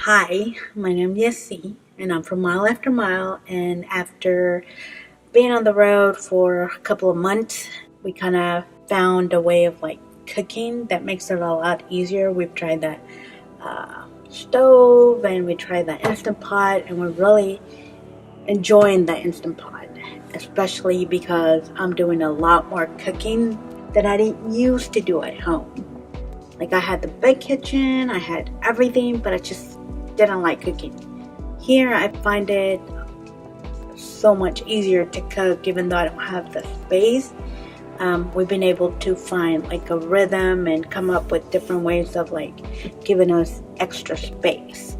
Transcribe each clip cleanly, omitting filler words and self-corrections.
Hi, my name is Yessi, and I'm from Mile After Mile. And after being on the road for a couple of months, we kind of found a way of cooking that makes it a lot easier. We've tried that stove and we tried the Instant Pot, and we're really enjoying the Instant Pot, especially because I'm doing a lot more cooking that I didn't used to do at home. Like, I had the big kitchen, I had everything, but I just didn't like cooking. Here, I find it so much easier to cook, even though I don't have the space. We've been able to find a rhythm and come up with different ways of giving us extra space.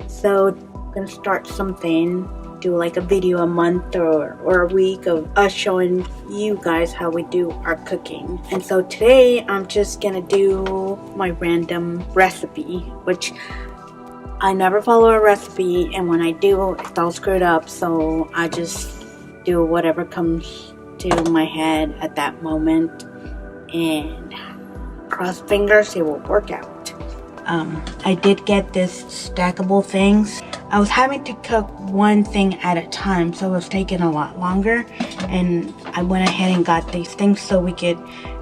So I'm gonna start something, do a video a month or a week of us showing you guys how we do our cooking. And so today I'm just gonna do my random recipe, which I never follow a recipe, and when I do, it's all screwed up, so I just do whatever comes to my head at that moment and cross fingers it will work out. I did get this stackable things. I was having to cook one thing at a time, so it was taking a lot longer, and I went ahead and got these things so we could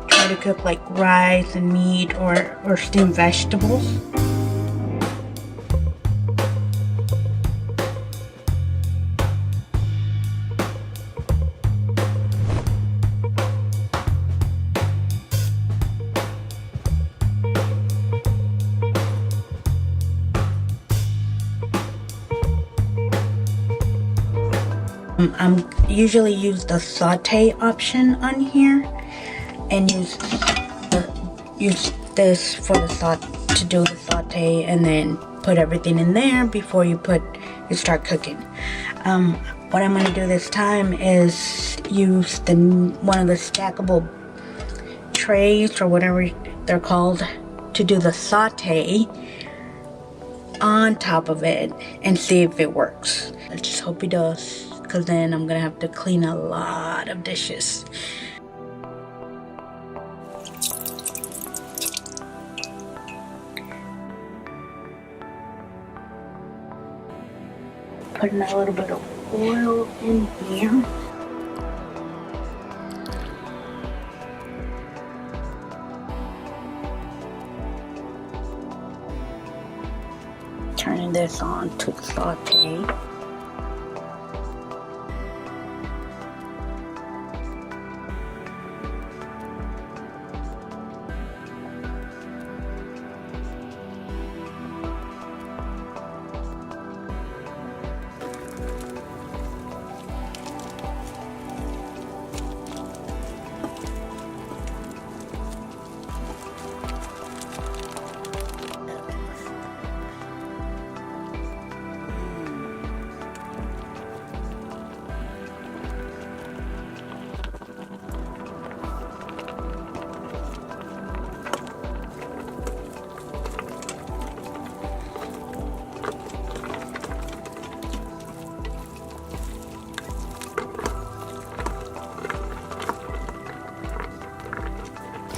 try to cook rice and meat or steamed vegetables. I'm usually use the saute option on here and use this for to do the saute, and then put everything in there before you start cooking. What I'm going to do this time is use one of the stackable trays or whatever they're called to do the saute on top of it and see if it works. I just hope it does, because then I'm gonna have to clean a lot of dishes. Putting a little bit of oil in here. Turning this on to saute.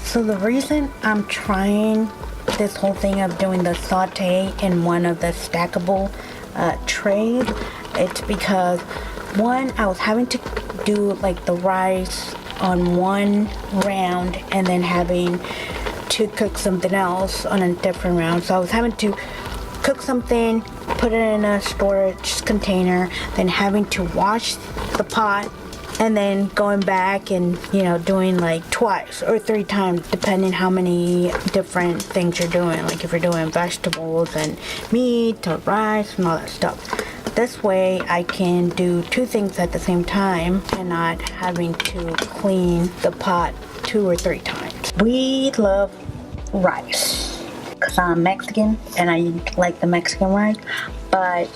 So the reason I'm trying this whole thing of doing the saute in one of the stackable trays, it's because one, I was having to do the rice on one round and then having to cook something else on a different round. So I was having to cook something, put it in a storage container, then having to wash the pot, and then going back and doing twice or three times, depending how many different things you're doing, if you're doing vegetables and meat or rice and all that stuff. This way I can do two things at the same time and not having to clean the pot 2 or 3 times. We love rice because I'm Mexican and I like the Mexican rice, but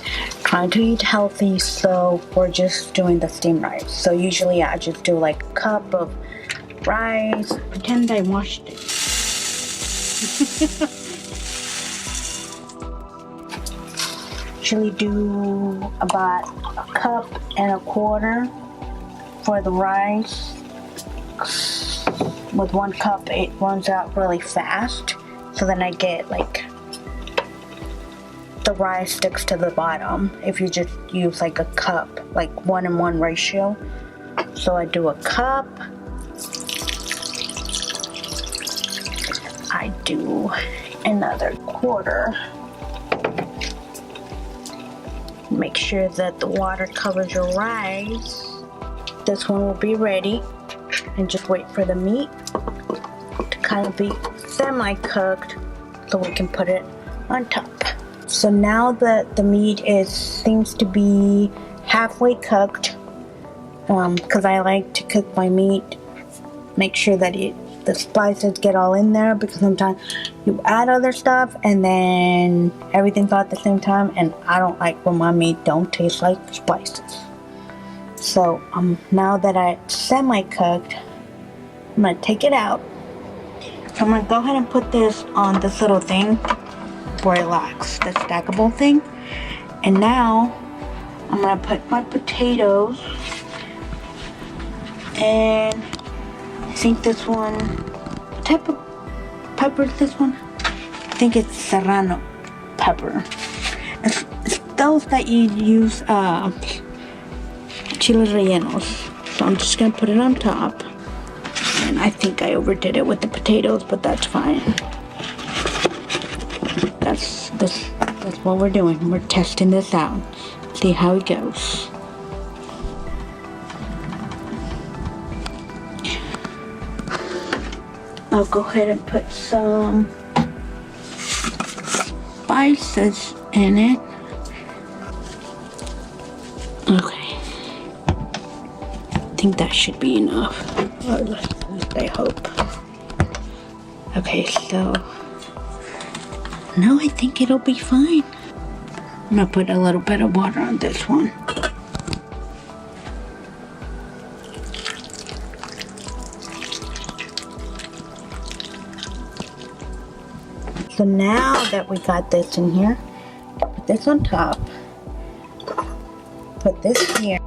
trying to eat healthy, so we're just doing the steamed rice. So usually I just do a cup of rice. Pretend I washed it. Usually do about 1.25 cups for the rice. With 1 cup it runs out really fast, so then I get the rice sticks to the bottom if you just use like a cup, like 1:1 ratio. So I do a cup. I do another quarter. Make sure that the water covers your rice. This one will be ready, and just wait for the meat to kind of be semi-cooked so we can put it on top. So now that the meat seems to be halfway cooked, because I like to cook my meat, make sure that the spices get all in there, because sometimes you add other stuff and then everything's all at the same time, and I don't like when my meat don't taste like spices. So now that it's semi-cooked, I'm gonna take it out. So I'm gonna go ahead and put this on this little thing where it locks, the stackable thing. And now I'm gonna put my potatoes, and I think this one, what type of pepper is this one? I think it's serrano pepper. It's those that you use chiles rellenos. So I'm just gonna put it on top. And I think I overdid it with the potatoes, but that's fine. That's what we're doing. We're testing this out. See how it goes. I'll go ahead and put some spices in it. Okay. I think that should be enough. Or at least I hope. Okay, so now I think it'll be fine. I'm gonna put a little bit of water on this one. So now that we got this in here, put this on top, put this here,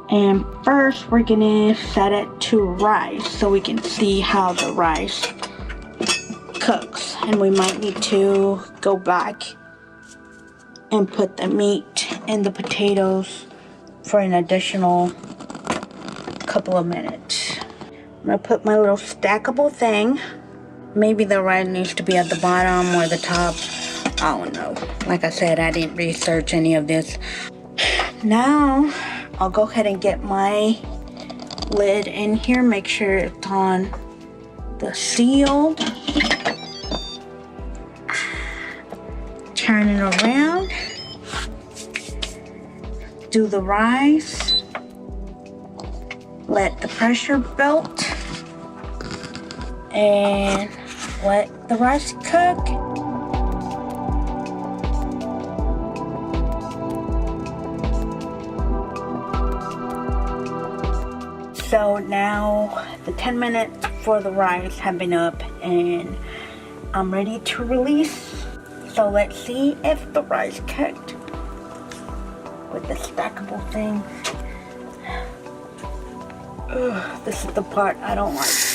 and first we're gonna set it to rice so we can see how the rice cooks. And we might need to go back and put the meat and the potatoes for an additional couple of minutes. I'm gonna put my little stackable thing. Maybe the rice needs to be at the bottom or the top. I don't know. Like I said, I didn't research any of this. Now, I'll go ahead and get my lid in here. Make sure it's on the sealed. Turn it around. Do the rice. Let the pressure build. And let the rice cook. So now the 10 minutes for the rice have been up and I'm ready to release. So let's see if the rice cooked with the stackable thing. Ugh, this is the part I don't like.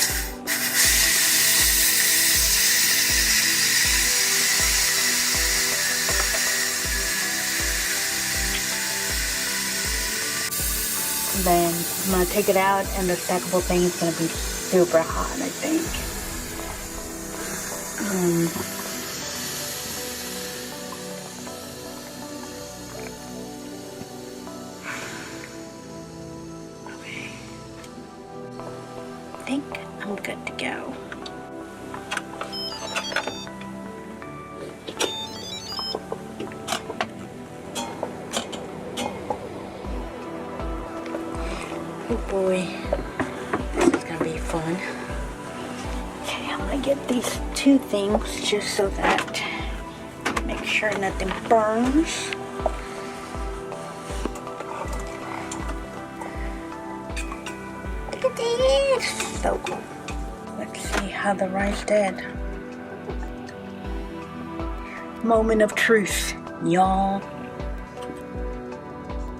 Then I'm gonna take it out and the stackable thing is gonna be super hot, I think. Okay. I think I'm good to go. Oh boy, this is gonna be fun. Okay, I'm gonna get these two things just so that, make sure nothing burns. Look at this, so cool. Let's see how the rice did. Moment of truth, y'all.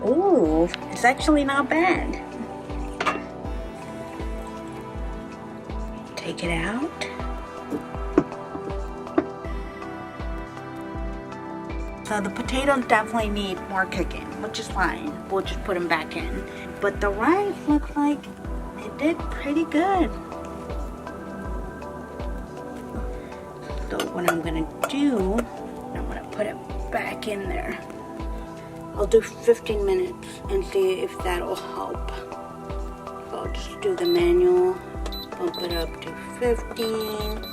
Ooh, it's actually not bad. Take it out. So the potatoes definitely need more cooking, which is fine. We'll just put them back in. But the rice looks like it did pretty good. So what I'm gonna do, I'm gonna put it back in there. I'll do 15 minutes and see if that'll help. So I'll just do the manual, bump it up to 15,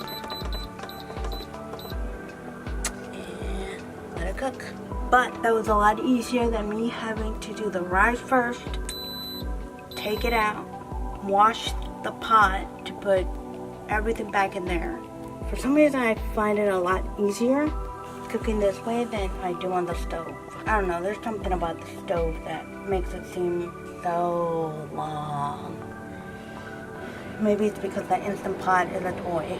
and let it cook. But that was a lot easier than me having to do the rice first, take it out, wash the pot to put everything back in there. For some reason I find it a lot easier cooking this way than I do on the stove. I don't know, there's something about the stove that makes it seem so long. Maybe it's because the Instant Pot is a toy.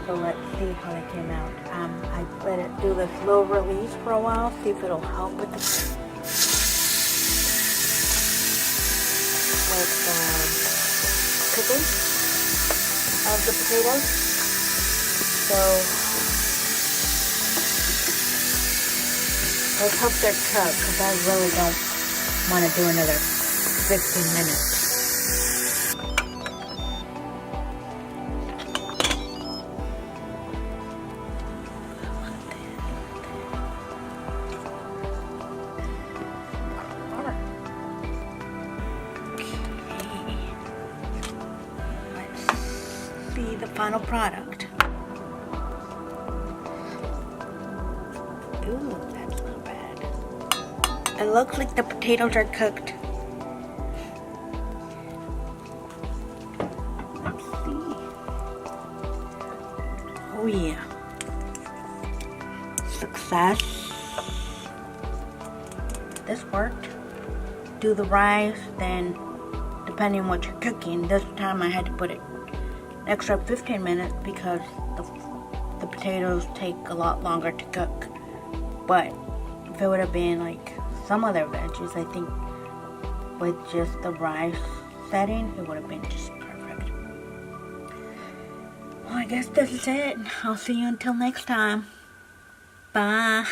So let's see how it came out. I let it do the slow release for a while, see if it'll help with the cooking of the potatoes. So let's hope they're cooked, because I really don't want to do another 15 minutes. Be the final product. Ooh, that's not bad. It looks like the potatoes are cooked. Let's see. Oh yeah. Success. This worked. Do the rice, then depending on what you're cooking, this time I had to put it extra 15 minutes because the potatoes take a lot longer to cook. But if it would have been like some other veggies, I think with just the rice setting, it would have been just perfect. Well, I guess this is it. I'll see you until next time. Bye.